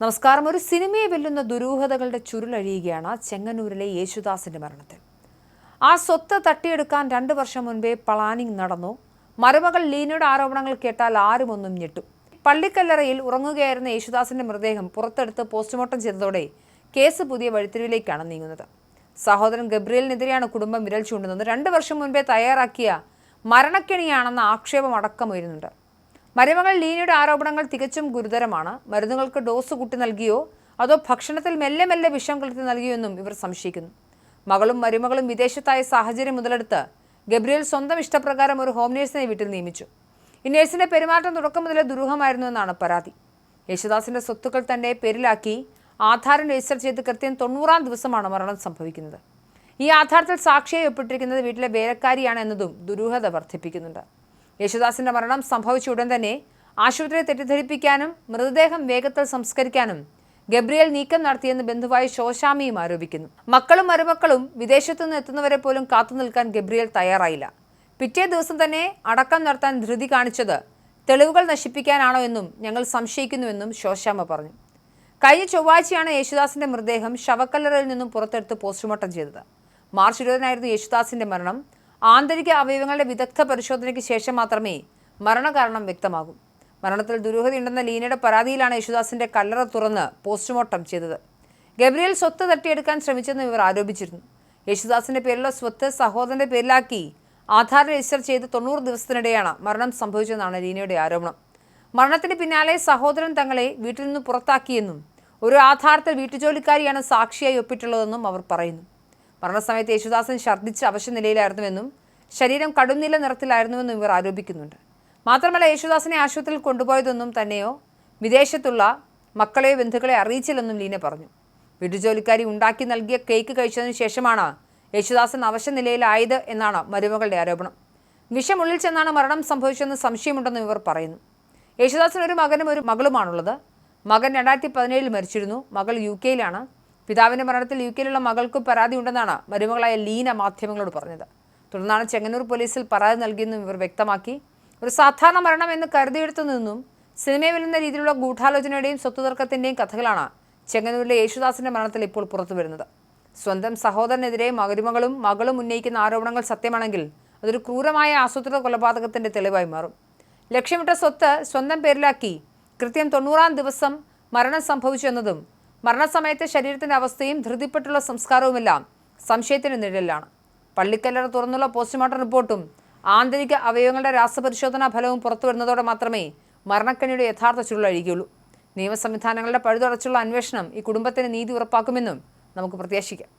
നമസ്കാരം. ഒരു സിനിമയെ വെല്ലുന്ന ദുരൂഹതകളുടെ ചുരുളഴിയുകയാണ് ചെങ്ങന്നൂരിലെ യേശുദാസിന്റെ മരണത്തിൽ. ആ സ്വത്ത് തട്ടിയെടുക്കാൻ 2 വർഷം മുൻപേ പ്ലാനിംഗ് നടന്നു. മരുമകൾ ലീനയുടെ ആരോപണങ്ങൾ കേട്ടാൽ ആരും ഒന്നും ഞെട്ടും. പള്ളിക്കല്ലറയിൽ ഉറങ്ങുകയായിരുന്ന യേശുദാസിന്റെ മൃതദേഹം പുറത്തെടുത്ത് പോസ്റ്റ്മോർട്ടം ചെയ്തതോടെ കേസ് പുതിയ വഴിത്തിരിവിലേക്കാണ് നീങ്ങുന്നത്. സഹോദരൻ ഗബ്രിയലിനെതിരെയാണ് കുടുംബം വിരൽ ചൂണ്ടുന്നത്. 2 വർഷം മുൻപേ തയ്യാറാക്കിയ മരണക്കെണിയാണെന്ന ആക്ഷേപം അടക്കം വരുന്നുണ്ട്. മരുമകൾ ലീനയുടെ ആരോപണങ്ങൾ തികച്ചും ഗുരുതരമാണ്. മരുന്നുകൾക്ക് ഡോസ് കൂട്ടി നൽകിയോ അതോ ഭക്ഷണത്തിൽ മെല്ലെ മെല്ലെ വിഷം കലർത്തി നൽകിയോ എന്നും ഇവർ സംശയിക്കുന്നു. മകളും മരുമകളും വിദേശത്തായ സാഹചര്യം മുതലെടുത്ത് ഗബ്രിയേൽ സ്വന്തം ഇഷ്ടപ്രകാരം ഒരു ഹോം നേഴ്സിനെ വീട്ടിൽ നിയമിച്ചു. ഈ നേഴ്സിന്റെ പെരുമാറ്റം തുടക്കം മുതലേ ദുരൂഹമായിരുന്നു എന്നാണ് പരാതി. യേശുദാസിന്റെ സ്വത്തുക്കൾ തന്റെ പേരിലാക്കി ആധാരം രജിസ്റ്റർ ചെയ്ത് കൃത്യം 90-ാം ദിവസമാണ് മരണം സംഭവിക്കുന്നത്. ഈ ആധാരത്തിൽ സാക്ഷിയായി ഒപ്പിട്ടിരിക്കുന്നത് വീട്ടിലെ വേലക്കാരിയാണ് എന്നതും ദുരൂഹത വർദ്ധിപ്പിക്കുന്നുണ്ട്. യേശുദാസിന്റെ മരണം സംഭവിച്ച ഉടൻ തന്നെ ആശുപത്രിയെ തെറ്റിദ്ധരിപ്പിക്കാനും മൃതദേഹം വേഗത്തിൽ സംസ്കരിക്കാനും ഗബ്രിയേൽ നീക്കം നടത്തിയെന്ന് ബന്ധുവായ ശോശാമിയും ആരോപിക്കുന്നു. മക്കളും മരുമക്കളും വിദേശത്തു നിന്ന് എത്തുന്നവരെ പോലും കാത്തുനിൽക്കാൻ ഗബ്രിയേൽ തയ്യാറായില്ല. പിറ്റേ ദിവസം തന്നെ അടക്കം നടത്താൻ ധൃതി കാണിച്ചത് തെളിവുകൾ നശിപ്പിക്കാനാണോ എന്നും ഞങ്ങൾ സംശയിക്കുന്നുവെന്നും ശോശാമ പറഞ്ഞു. കഴിഞ്ഞ ചൊവ്വാഴ്ചയാണ് യേശുദാസിന്റെ മൃതദേഹം ശവക്കല്ലറയിൽ നിന്നും പുറത്തെടുത്ത് പോസ്റ്റ്മോർട്ടം ചെയ്തത്. മാർച്ച് 20-നായിരുന്നു യേശുദാസിന്റെ മരണം. ആന്തരിക അവയവങ്ങളുടെ വിദഗ്ധ പരിശോധനയ്ക്ക് ശേഷം മാത്രമേ മരണകാരണം വ്യക്തമാകൂ. മരണത്തിൽ ദുരൂഹതയുണ്ടെന്ന ലീനയുടെ പരാതിയിലാണ് യേശുദാസിന്റെ കല്ലറ തുറന്ന് പോസ്റ്റ്മോർട്ടം ചെയ്തത്. ഗബ്രിയേൽ സ്വത്ത് തട്ടിയെടുക്കാൻ ശ്രമിച്ചെന്ന് ഇവർ ആരോപിച്ചിരുന്നു. യേശുദാസിന്റെ പേരിലുള്ള സ്വത്ത് സഹോദരന്റെ പേരിലാക്കി ആധാർ രജിസ്റ്റർ ചെയ്ത് 90 ദിവസത്തിനിടെയാണ് മരണം സംഭവിച്ചതെന്നാണ് ലീനയുടെ ആരോപണം. മരണത്തിന് പിന്നാലെ സഹോദരൻ തങ്ങളെ വീട്ടിൽ നിന്ന് പുറത്താക്കിയെന്നും ഒരു ആധാരത്തിൽ വീട്ടുജോലിക്കാരിയാണ് സാക്ഷിയായി ഒപ്പിട്ടുള്ളതെന്നും അവർ പറയുന്നു. മരണസമയത്ത് യേശുദാസൻ ഛർദ്ദിച്ച് അവശ നിലയിലായിരുന്നുവെന്നും ശരീരം കടുംനീല നിറത്തിലായിരുന്നുവെന്നും ഇവർ ആരോപിക്കുന്നുണ്ട്. മാത്രമല്ല, യേശുദാസിനെ ആശുപത്രിയിൽ കൊണ്ടുപോയതൊന്നും തന്നെയോ വിദേശത്തുള്ള മക്കളെയോ ബന്ധുക്കളെ അറിയിച്ചില്ലെന്നും ലീന പറഞ്ഞു. വീട്ടുജോലിക്കാരി ഉണ്ടാക്കി നൽകിയ കേക്ക് കഴിച്ചതിനു ശേഷമാണ് യേശുദാസൻ അവശ നിലയിലായത് എന്നാണ് മരുമകളുടെ ആരോപണം. വിഷമുള്ളിൽ ചെന്നാണ് മരണം സംഭവിച്ചതെന്ന് സംശയമുണ്ടെന്നും ഇവർ പറയുന്നു. യേശുദാസിന് ഒരു മകനും ഒരു മകളുമാണുള്ളത്. മകൻ 2017 മരിച്ചിരുന്നു. മകൾ UK-യിലാണ്. പിതാവിന്റെ മരണത്തിൽ UK-യിലുള്ള മകൾക്കും പരാതി ഉണ്ടെന്നാണ് മരുമകളായ ലീന മാധ്യമങ്ങളോട് പറഞ്ഞത്. തുടർന്നാണ് ചെങ്ങന്നൂർ പോലീസിൽ പരാതി നൽകിയെന്നും ഇവർ വ്യക്തമാക്കി. ഒരു സാധാരണ മരണം എന്ന് കരുതിയെടുത്തു നിന്നും സിനിമയെ വെല്ലുന്ന രീതിയിലുള്ള ഗൂഢാലോചനയുടെയും സ്വത്തുതർക്കത്തിന്റെയും കഥകളാണ് ചെങ്ങന്നൂരിലെ യേശുദാസിന്റെ മരണത്തിൽ ഇപ്പോൾ പുറത്തുവരുന്നത്. സ്വന്തം സഹോദരനെതിരെ മരുമകളും മകളും ഉന്നയിക്കുന്ന ആരോപണങ്ങൾ സത്യമാണെങ്കിൽ അതൊരു ക്രൂരമായ ആസൂത്രിത കൊലപാതകത്തിന്റെ തെളിവായി മാറും. ലക്ഷ്യമിട്ട സ്വത്ത് സ്വന്തം പേരിലാക്കി കൃത്യം 90-ാം ദിവസം മരണം സംഭവിച്ചു എന്നതും മരണസമയത്തെ ശരീരത്തിന്റെ അവസ്ഥയും ധൃതിപ്പെട്ടുള്ള സംസ്കാരവുമെല്ലാം സംശയത്തിന് നിഴലിലാണ്. പള്ളിക്കല്ലറ തുറന്നുള്ള പോസ്റ്റ്മോർട്ടം റിപ്പോർട്ടും ആന്തരിക അവയവങ്ങളുടെ രാസപരിശോധനാ ഫലവും പുറത്തുവരുന്നതോടെ മാത്രമേ മരണക്കെണിയുടെ യഥാർത്ഥ ചുരുളഴിയുകയുള്ളൂ. നിയമ സംവിധാനങ്ങളുടെ പഴുതടച്ചുള്ള അന്വേഷണം ഈ കുടുംബത്തിന് നീതി ഉറപ്പാക്കുമെന്നും നമുക്ക് പ്രത്യാശിക്കാം.